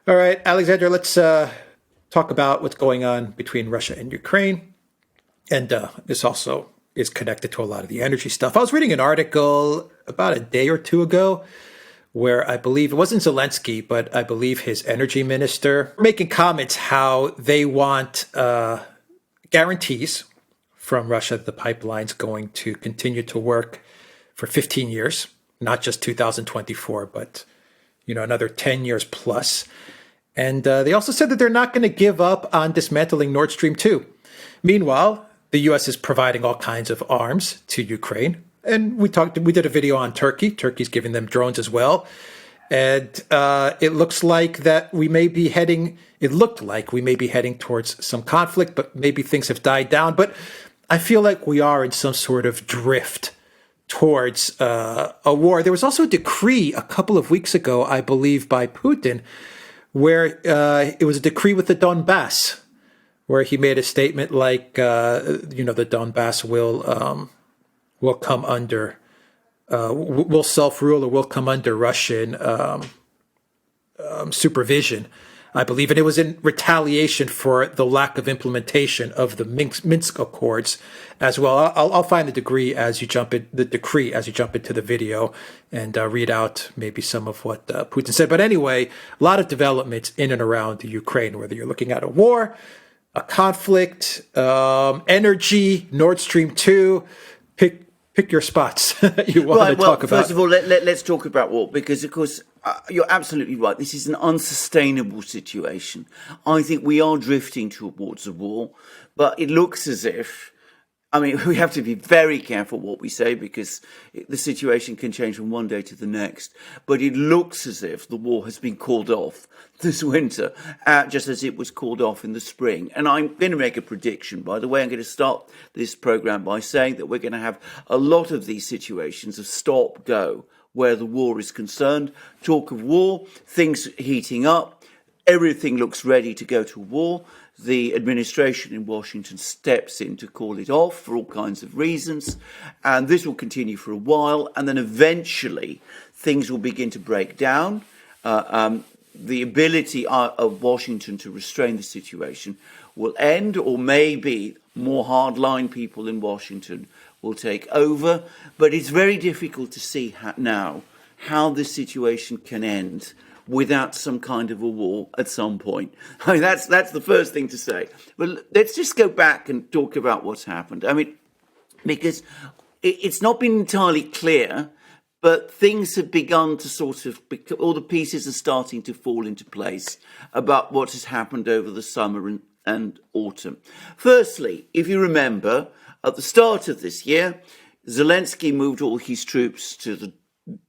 All right, Alexander, let's talk about what's going on between Russia and Ukraine. And this also is connected to a lot of the energy stuff. I was reading an article about a day or two ago where I believe it wasn't Zelensky, but I believe his energy minister making comments how they want guarantees from Russia that the pipeline's going to continue to work for 15 years, not just 2024, but another 10 years plus. And they also said that they're not going to give up on dismantling Nord Stream 2. Meanwhile, the U.S. is providing all kinds of arms to Ukraine. And we did a video on Turkey. Turkey's giving them drones as well. And it looked like we may be heading towards some conflict, but maybe things have died down. But I feel like we are in some sort of drift towards a war. There was also a decree a couple of weeks ago, I believe, by Putin, where it was a decree with the Donbass, where he made a statement like, the Donbass will come under, will self-rule or will come under Russian supervision, I believe. And it was in retaliation for the lack of implementation of the Minsk Accords as well. I'll find the decree as you jump into the video and read out maybe some of what Putin said. But anyway, a lot of developments in and around the Ukraine, whether you're looking at a war, a conflict, energy, Nord Stream 2, pick your spots that you want to talk about. First of all, let's talk about war, because, of course, you're absolutely right. This is an unsustainable situation. I think we are drifting towards a war, but it looks as if, we have to be very careful what we say, because the situation can change from one day to the next. But it looks as if the war has been called off this winter, just as it was called off in the spring. And I'm going to make a prediction. By the way, I'm going to start this program by saying that we're going to have a lot of these situations of stop-go where the war is concerned. Talk of war, things heating up, everything looks ready to go to war. The administration in Washington steps in to call it off for all kinds of reasons. And this will continue for a while. And then eventually things will begin to break down. The ability of Washington to restrain the situation will end, or maybe more hardline people in Washington will take over. But it's very difficult to see now how this situation can end without some kind of a war at some point. That's the first thing to say. But let's just go back and talk about what's happened. Because it's not been entirely clear, but things have begun to all the pieces are starting to fall into place about what has happened over the summer and autumn. Firstly, if you remember, at the start of this year, Zelensky moved all his troops to the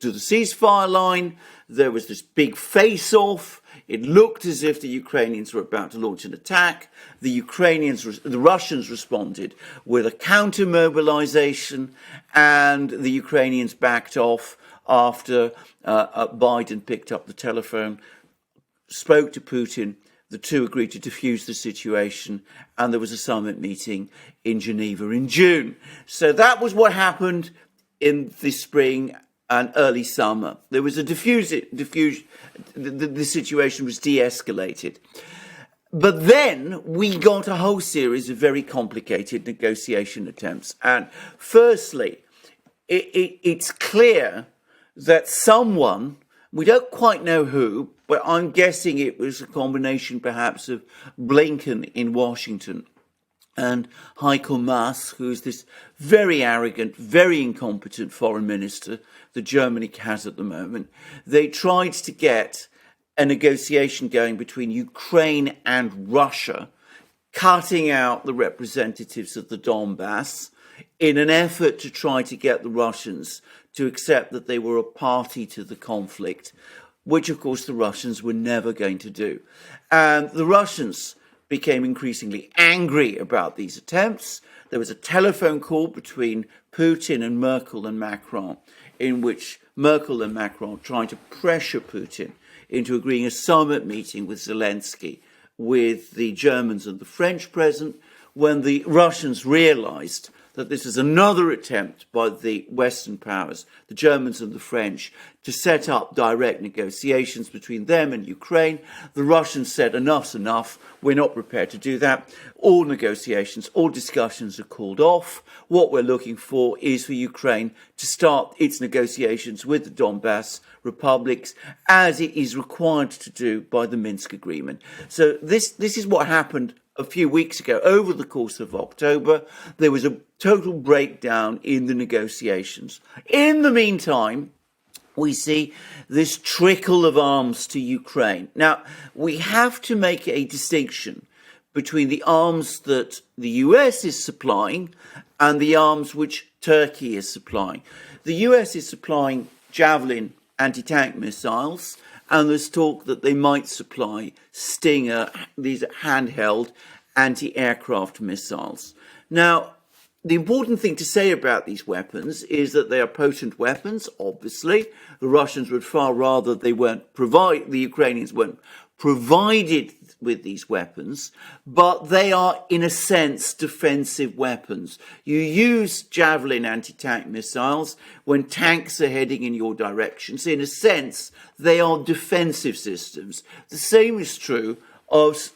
ceasefire line. There was this big face-off. It looked as if the Ukrainians were about to launch an attack. The Russians responded with a counter-mobilization, and the Ukrainians backed off after Biden picked up the telephone, spoke to Putin. The two agreed to defuse the situation, and there was a summit meeting in Geneva in June. So that was what happened in the spring and early summer. There was a the situation was de-escalated. But then we got a whole series of very complicated negotiation attempts. And firstly, it's clear that someone, we don't quite know who, but I'm guessing it was a combination perhaps of Blinken in Washington and Heiko Maas, who's this very arrogant, very incompetent foreign minister that Germany has at the moment. They tried to get a negotiation going between Ukraine and Russia, cutting out the representatives of the Donbass in an effort to try to get the Russians to accept that they were a party to the conflict, which, of course, the Russians were never going to do. And the Russians became increasingly angry about these attempts. There was a telephone call between Putin and Merkel and Macron, in which Merkel and Macron tried to pressure Putin into agreeing a summit meeting with Zelensky, with the Germans and the French present, when the Russians realized that this is another attempt by the Western powers, the Germans and the French, to set up direct negotiations between them and Ukraine. The Russians said, enough's enough, we're not prepared to do that. All negotiations, all discussions are called off. What we're looking for is for Ukraine to start its negotiations with the Donbass republics, as it is required to do by the Minsk agreement. So this is what happened a few weeks ago. Over the course of October, there was a total breakdown in the negotiations. In the meantime, we see this trickle of arms to Ukraine. Now, we have to make a distinction between the arms that the US is supplying and the arms which Turkey is supplying. The US is supplying Javelin anti-tank missiles, and there's talk that they might supply Stinger, these handheld anti-aircraft missiles. Now, the important thing to say about these weapons is that they are potent weapons, obviously. The Russians would far rather the Ukrainians weren't provided with these weapons, but they are, in a sense, defensive weapons. You use Javelin anti-tank missiles when tanks are heading in your direction. So, in a sense, they are defensive systems. The same is true of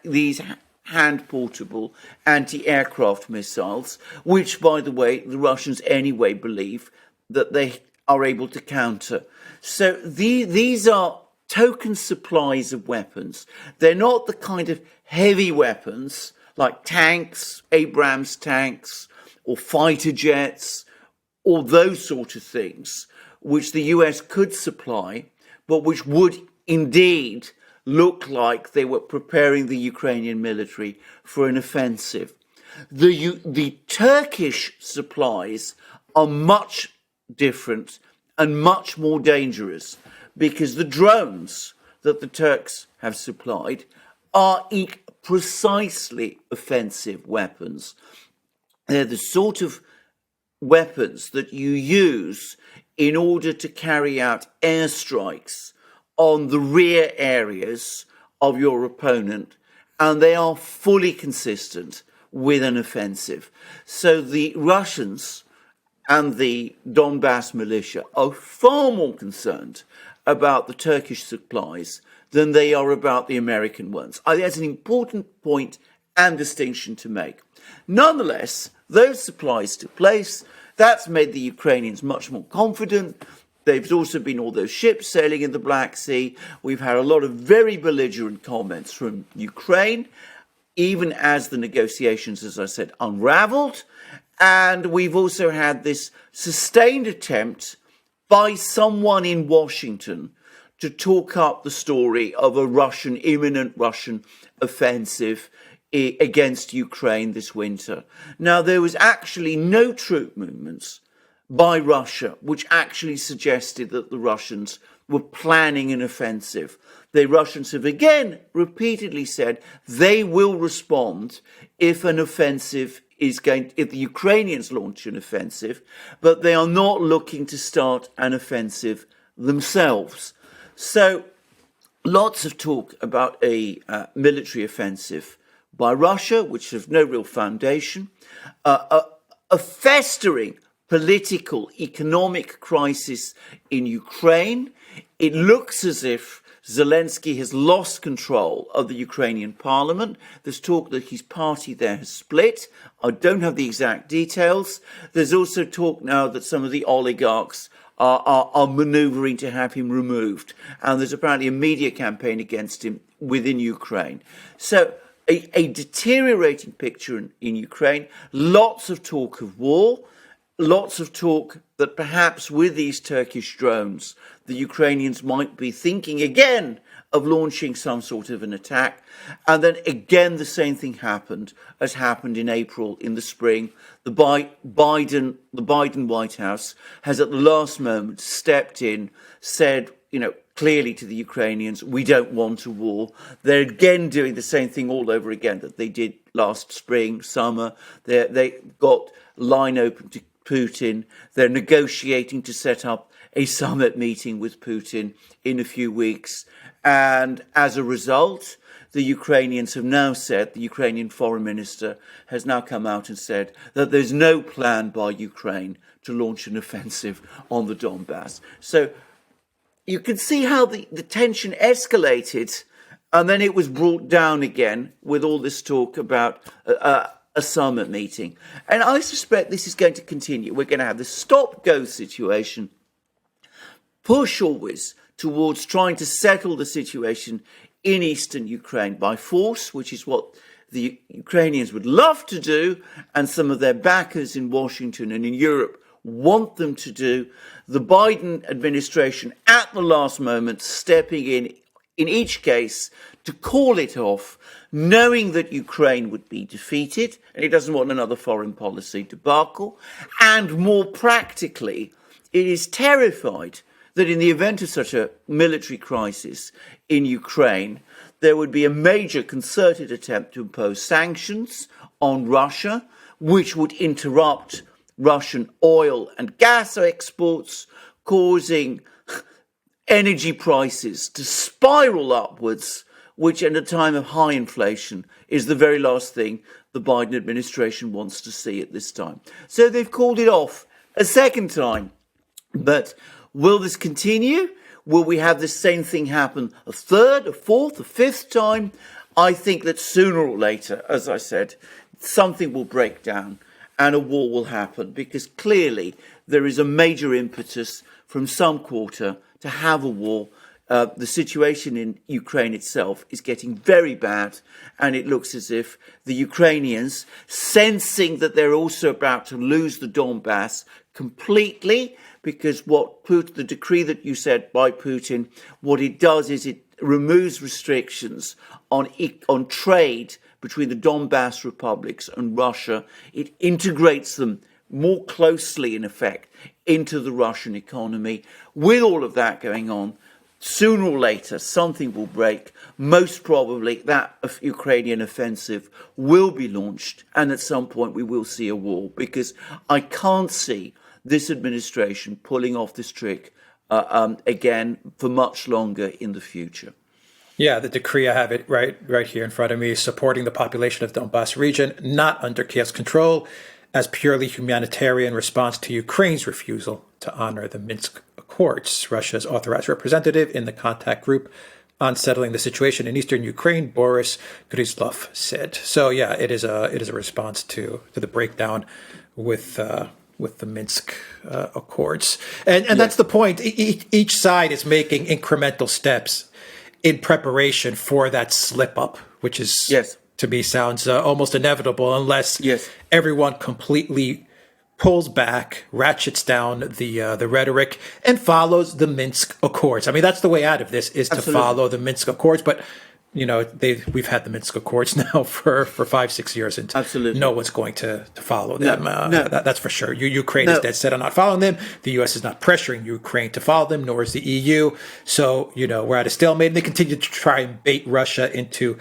these hand-portable anti-aircraft missiles, which, by the way, the Russians anyway believe that they are able to counter. So these are token supplies of weapons. They're not the kind of heavy weapons like tanks, Abrams tanks, or fighter jets, or those sort of things, which the US could supply, but which would indeed look like they were preparing the Ukrainian military for an offensive. The Turkish supplies are much different and much more dangerous, because the drones that the Turks have supplied are precisely offensive weapons. They're the sort of weapons that you use in order to carry out airstrikes on the rear areas of your opponent, and they are fully consistent with an offensive. So the Russians and the Donbass militia are far more concerned about the Turkish supplies than they are about the American ones. I think that's an important point and distinction to make. Nonetheless, those supplies took place. That's made the Ukrainians much more confident. There's also been all those ships sailing in the Black Sea. We've had a lot of very belligerent comments from Ukraine, even as the negotiations, as I said, unraveled. And we've also had this sustained attempt by someone in Washington to talk up the story of a imminent Russian offensive against Ukraine this winter. Now, there was actually no troop movements by Russia, which actually suggested that the Russians were planning an offensive. The Russians have again repeatedly said they will respond if if the Ukrainians launch an offensive, but they are not looking to start an offensive themselves. So lots of talk about a military offensive by Russia, which has no real foundation, a festering political, economic crisis in Ukraine. It looks as if Zelensky has lost control of the Ukrainian parliament. There's talk that his party there has split. I don't have the exact details. There's also talk now that some of the oligarchs are manoeuvring to have him removed. And there's apparently a media campaign against him within Ukraine. So a deteriorating picture in Ukraine, lots of talk of war. Lots of talk that perhaps with these Turkish drones, the Ukrainians might be thinking again of launching some sort of an attack. And then again, the same thing happened as happened in April, in the spring. The Biden White House has at the last moment stepped in, said, clearly to the Ukrainians, we don't want a war. They're again doing the same thing all over again that they did last spring, summer. They got line open to Putin. They're negotiating to set up a summit meeting with Putin in a few weeks. And as a result, the Ukrainians have now said, the Ukrainian foreign minister has now come out and said that there's no plan by Ukraine to launch an offensive on the Donbass. So you can see how the tension escalated, and then it was brought down again with all this talk about a summit meeting. And I suspect this is going to continue. We're going to have this stop-go situation, push always towards trying to settle the situation in eastern Ukraine by force, which is what the Ukrainians would love to do, and some of their backers in Washington and in Europe want them to do. The Biden administration at the last moment stepping in each case to call it off, knowing that Ukraine would be defeated, and it doesn't want another foreign policy debacle, and more practically, it is terrified that in the event of such a military crisis in Ukraine, there would be a major concerted attempt to impose sanctions on Russia, which would interrupt Russian oil and gas exports, causing energy prices to spiral upwards, which at a time of high inflation is the very last thing the Biden administration wants to see at this time. So they've called it off a second time. But will this continue? Will we have the same thing happen a third, a fourth, a fifth time? I think that sooner or later, as I said, something will break down and a war will happen, because clearly there is a major impetus from some quarter to have a war. The situation in Ukraine itself is getting very bad, and it looks as if the Ukrainians, sensing that they're also about to lose the Donbass completely, because the decree that you said by Putin, what it does is it removes restrictions on trade between the Donbass republics and Russia. It integrates them more closely, in effect, into the Russian economy. With all of that going on, sooner or later, something will break. Most probably, that Ukrainian offensive will be launched, and at some point we will see a war, because I can't see this administration pulling off this trick again for much longer in the future. Yeah, the decree, I have it right here in front of me, supporting the population of Donbass region, not under Kiev's control, as purely humanitarian response to Ukraine's refusal to honor the Minsk Accords. Russia's authorized representative in the contact group on settling the situation in eastern Ukraine, Boris Gryzlov, said. So yeah, it is a response to the breakdown with the Minsk Accords, and yes. That's the point. Each side is making incremental steps in preparation for that slip up, which is, yes, to me sounds almost inevitable unless, yes, everyone completely pulls back, ratchets down the rhetoric, and follows the Minsk Accords. I mean, that's the way out of this, is Absolutely. To follow the Minsk Accords. But you know, we've had the Minsk Accords now for 5-6 years, and Absolutely. No one's going to follow them. No. That's for sure. Ukraine is dead set on not following them. The U.S. is not pressuring Ukraine to follow them, nor is the EU. So, you know, we're at a stalemate, and they continue to try and bait Russia into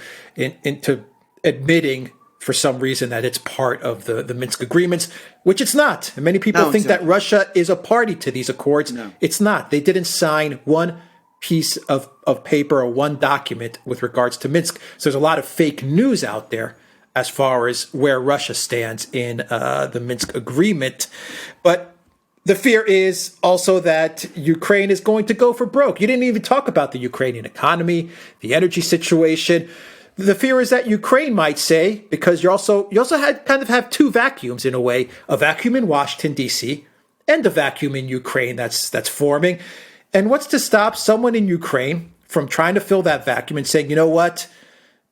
admitting for some reason that it's part of the Minsk agreements, which it's not. And many people think that Russia is a party to these accords. No. It's not. They didn't sign one piece of paper or one document with regards to Minsk. So there's a lot of fake news out there as far as where Russia stands in the Minsk agreement. But the fear is also that Ukraine is going to go for broke. You didn't even talk about the Ukrainian economy, the energy situation. The fear is that Ukraine might say, because you also have two vacuums in a way, a vacuum in Washington, D.C., and a vacuum in Ukraine that's forming. And what's to stop someone in Ukraine from trying to fill that vacuum and saying, you know what,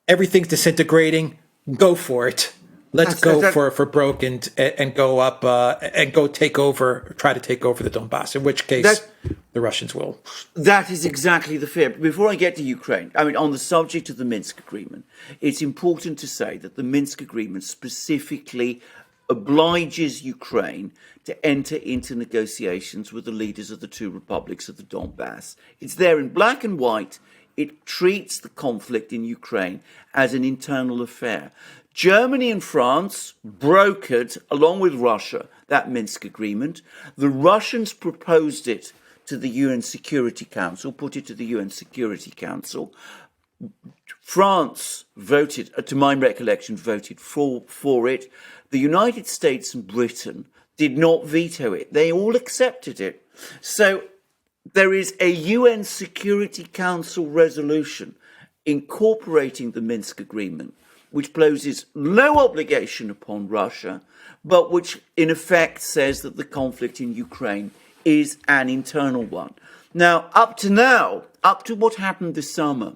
everything's disintegrating, go for it. Let's go for broke and go up and go try to take over the Donbass, in which case the Russians will. That is exactly the fear. Before I get to Ukraine, I mean, on the subject of the Minsk agreement, it's important to say that the Minsk agreement specifically obliges Ukraine to enter into negotiations with the leaders of the two republics of the Donbass. It's there in black and white. It treats the conflict in Ukraine as an internal affair. Germany and France brokered, along with Russia, that Minsk agreement. The Russians proposed it to the UN Security Council, put it to the UN Security Council. France voted, to my recollection, voted for it. The United States and Britain did not veto it. They all accepted it. So there is a UN Security Council resolution incorporating the Minsk agreement, which places no obligation upon Russia, but which in effect says that the conflict in Ukraine is an internal one. Now, up to what happened this summer,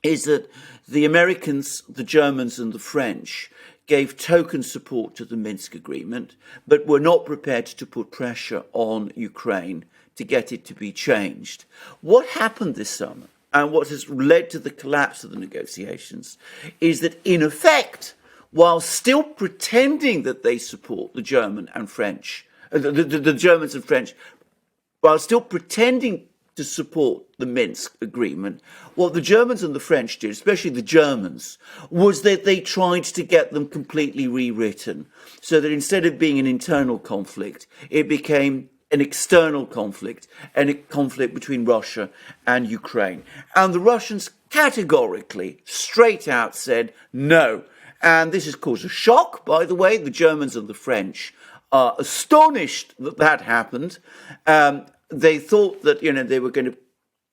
is that the Americans, the Germans and the French gave token support to the Minsk agreement, but were not prepared to put pressure on Ukraine to get it to be changed. What happened this summer, and what has led to the collapse of the negotiations, is that in effect, while still pretending that they support the German and French, the Germans and French, while still pretending to support the Minsk agreement, what the Germans and the French did, especially the Germans, was that they tried to get them completely rewritten, so that instead of being an internal conflict, it became an external conflict, and a conflict between Russia and Ukraine. And the Russians categorically, straight out said no. And this has caused a shock, by the way. The Germans and the French are astonished that that happened. They thought that, they were going to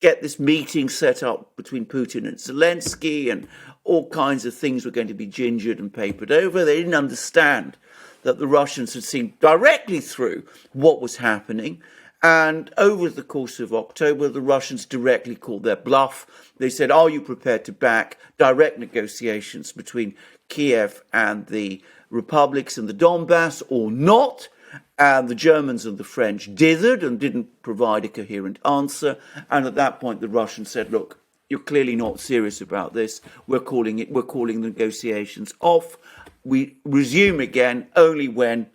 get this meeting set up between Putin and Zelensky, and all kinds of things were going to be gingered and papered over. They didn't understand that the Russians had seen directly through what was happening. And over the course of October, the Russians directly called their bluff. They said, are you prepared to back direct negotiations between Kiev and the republics in the Donbass or not? And the Germans and the French dithered and didn't provide a coherent answer. And at that point, the Russians said, look, you're clearly not serious about this. We're calling the negotiations off. We resume again only when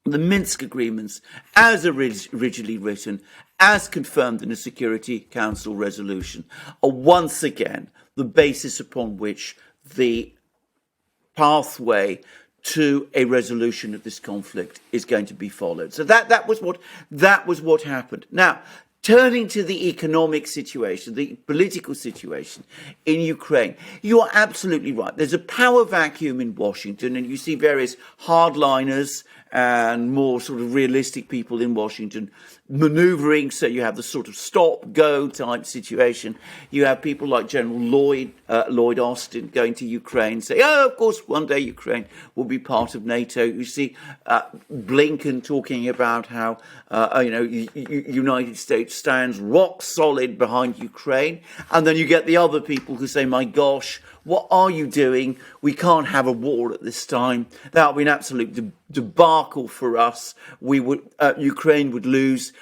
the Minsk agreements, as originally written, as confirmed in a Security Council resolution, are once again the basis upon which the pathway to a resolution of this conflict is going to be followed. So that was what happened. Now, turning to the economic situation, the political situation in Ukraine, you are absolutely right. There's a power vacuum in Washington, and you see various hardliners and more sort of realistic people in Washington maneuvering. So you have the sort of stop-go type situation. You have people like General Lloyd Austin going to Ukraine, say, oh, of course, one day Ukraine will be part of NATO. You see Blinken talking about how, United States stands rock solid behind Ukraine. And then you get the other people who say, my gosh, what are you doing? We can't have a war at this time. That would be an absolute debacle for us. Ukraine would lose.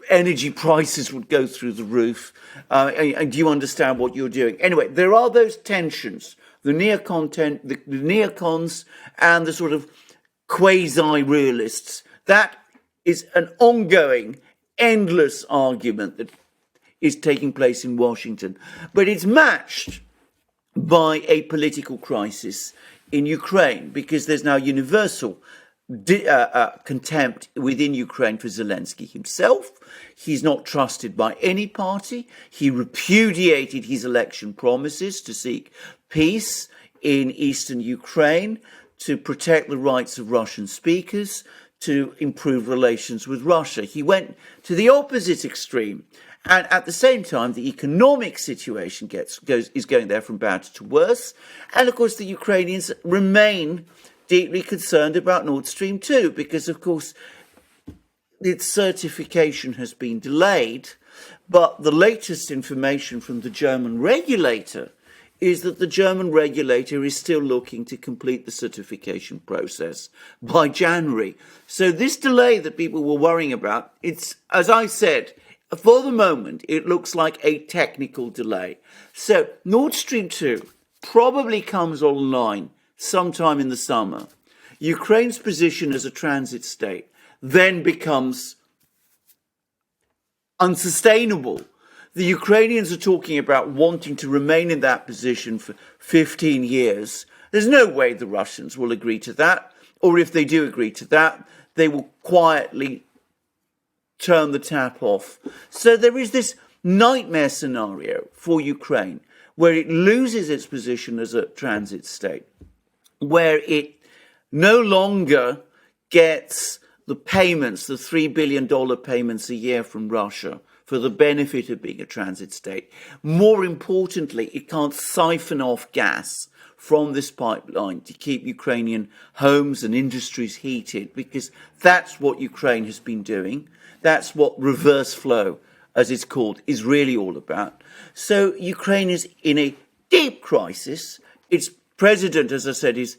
Energy prices would go through the roof. And do you understand what you're doing? Anyway, there are those tensions. The neocons and the sort of quasi-realists. That is an ongoing, endless argument that is taking place in Washington. But it's matched by a political crisis in Ukraine, because there's now universal contempt within Ukraine for Zelensky himself. He's not trusted by any party. He repudiated his election promises to seek peace in eastern Ukraine, to protect the rights of Russian speakers, to improve relations with Russia. He went to the opposite extreme. And at the same time, the economic situation is going there from bad to worse. And of course, the Ukrainians remain deeply concerned about Nord Stream 2, because of course, its certification has been delayed. But the latest information from the German regulator is that the German regulator is still looking to complete the certification process by January. So this delay that people were worrying about, it's, as I said, for the moment, it looks like a technical delay. So Nord Stream 2 probably comes online sometime in the summer. Ukraine's position as a transit state then becomes unsustainable. The Ukrainians are talking about wanting to remain in that position for 15 years. There's no way the Russians will agree to that. Or if they do agree to that, they will quietly turn the tap off. So there is this nightmare scenario for Ukraine where it loses its position as a transit state, where it no longer gets the payments, the $3 billion payments a year from Russia for the benefit of being a transit state. More importantly, it can't siphon off gas from this pipeline to keep Ukrainian homes and industries heated, because that's what Ukraine has been doing. That's what reverse flow, as it's called, is really all about. So Ukraine is in a deep crisis. Its president, as I said, is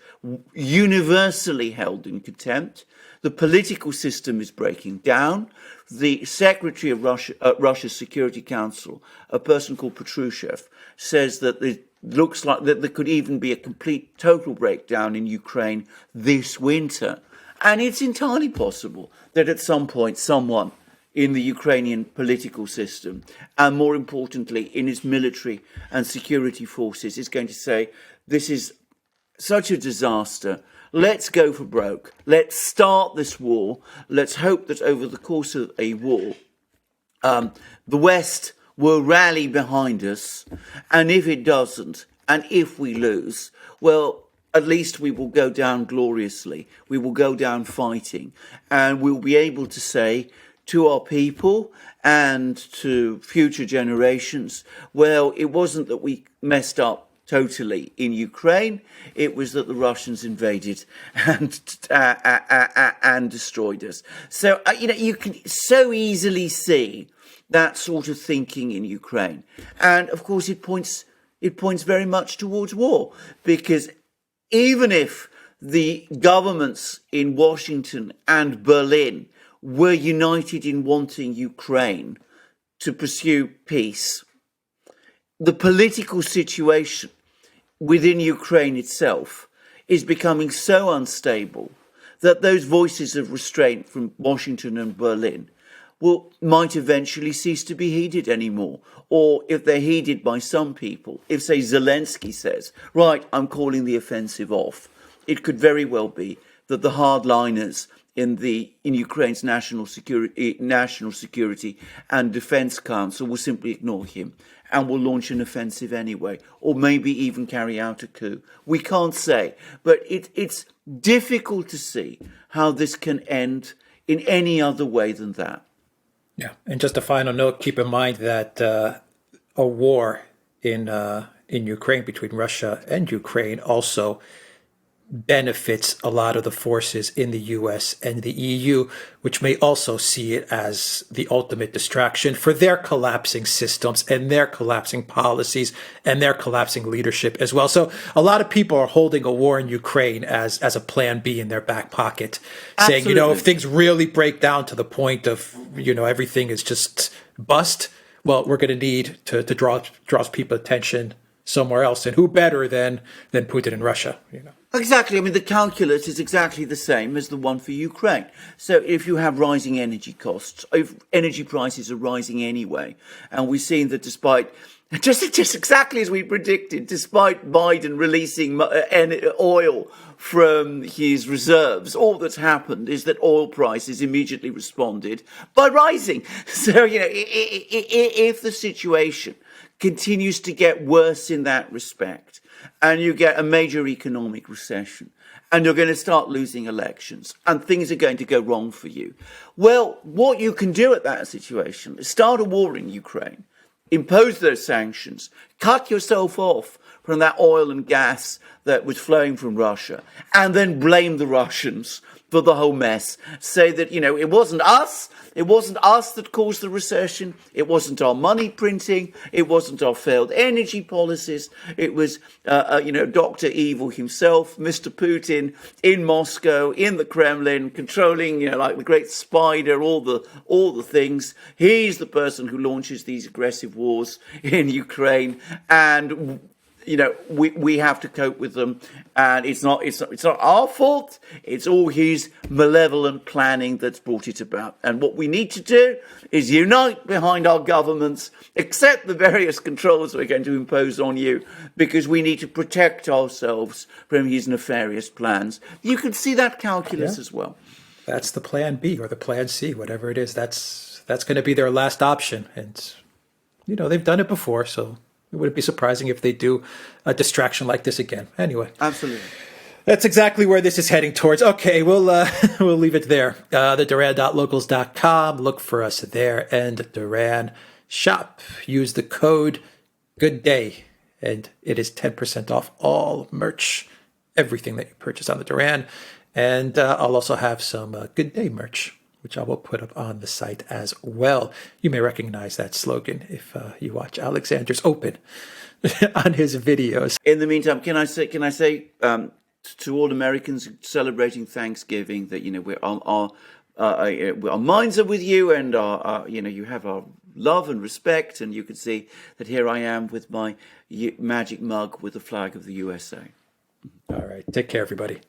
universally held in contempt. The political system is breaking down. The secretary of Russia's Security Council, a person called Patrushev, says that it looks like that there could even be a complete, total breakdown in Ukraine this winter. And it's entirely possible that at some point someone in the Ukrainian political system, and more importantly in its military and security forces, is going to say, this is such a disaster. Let's go for broke. Let's start this war. Let's hope that over the course of a war, the West will rally behind us. And if it doesn't, and if we lose, well, at least we will go down gloriously. We will go down fighting. And we'll be able to say to our people and to future generations, well, it wasn't that we messed up totally in Ukraine, it was that the Russians invaded and destroyed us. So, you can so easily see that sort of thinking in Ukraine. And of course, it points very much towards war, because even if the governments in Washington and Berlin were united in wanting Ukraine to pursue peace, the political situation within Ukraine itself is becoming so unstable that those voices of restraint from Washington and Berlin might eventually cease to be heeded anymore. Or if they're heeded by some people, if, say, Zelensky says, right, I'm calling the offensive off, it could very well be that the hardliners in Ukraine's National Security and Defense Council will simply ignore him and will launch an offensive anyway, or maybe even carry out a coup. We can't say, but it's difficult to see how this can end in any other way than that. Yeah, and just a final note: keep in mind that a war in Ukraine between Russia and Ukraine also benefits a lot of the forces in the US and the EU, which may also see it as the ultimate distraction for their collapsing systems and their collapsing policies and their collapsing leadership as well. So a lot of people are holding a war in Ukraine as a plan B in their back pocket, saying, Absolutely. if things really break down to the point of, everything is just bust, well, we're going to need to draw people's attention somewhere else. And who better than Putin and Russia, Exactly. I mean, the calculus is exactly the same as the one for Ukraine. So if you have rising energy costs, if energy prices are rising anyway, and we've seen that despite, just exactly as we predicted, despite Biden releasing oil from his reserves, all that's happened is that oil prices immediately responded by rising. So, if the situation continues to get worse in that respect, and you get a major economic recession, and you're going to start losing elections, and things are going to go wrong for you, well, what you can do at that situation is start a war in Ukraine, impose those sanctions, cut yourself off from that oil and gas that was flowing from Russia, and then blame the Russians for the whole mess. Say that, it wasn't us. It wasn't us that caused the recession. It wasn't our money printing. It wasn't our failed energy policies. It was, Dr. Evil himself, Mr. Putin in Moscow, in the Kremlin, controlling, like the great spider, all the things. He's the person who launches these aggressive wars in Ukraine, and we have to cope with them, and it's not our fault. It's all his malevolent planning that's brought it about. And what we need to do is unite behind our governments, accept the various controls we're going to impose on you, because we need to protect ourselves from his nefarious plans. You can see that calculus as well. That's the plan B or the plan C, whatever it is. That's that's going to be their last option. And, you know, they've done it before, so it wouldn't be surprising if they do a distraction like this again. Anyway. Absolutely. That's exactly where this is heading towards. Okay, we'll leave it there. The Duran.locals.com. Look for us there. And Duran shop. Use the code Good Day, and it is 10% off all merch, everything that you purchase on the Duran. And I'll also have some Good Day merch, which I will put up on the site as well. You may recognize that slogan if you watch Alexander's Open on his videos. In the meantime, can I say to all Americans celebrating Thanksgiving that, you know, our minds are with you, and you know, you have our love and respect, and you can see that here I am with my magic mug with the flag of the USA. All right. Take care, everybody.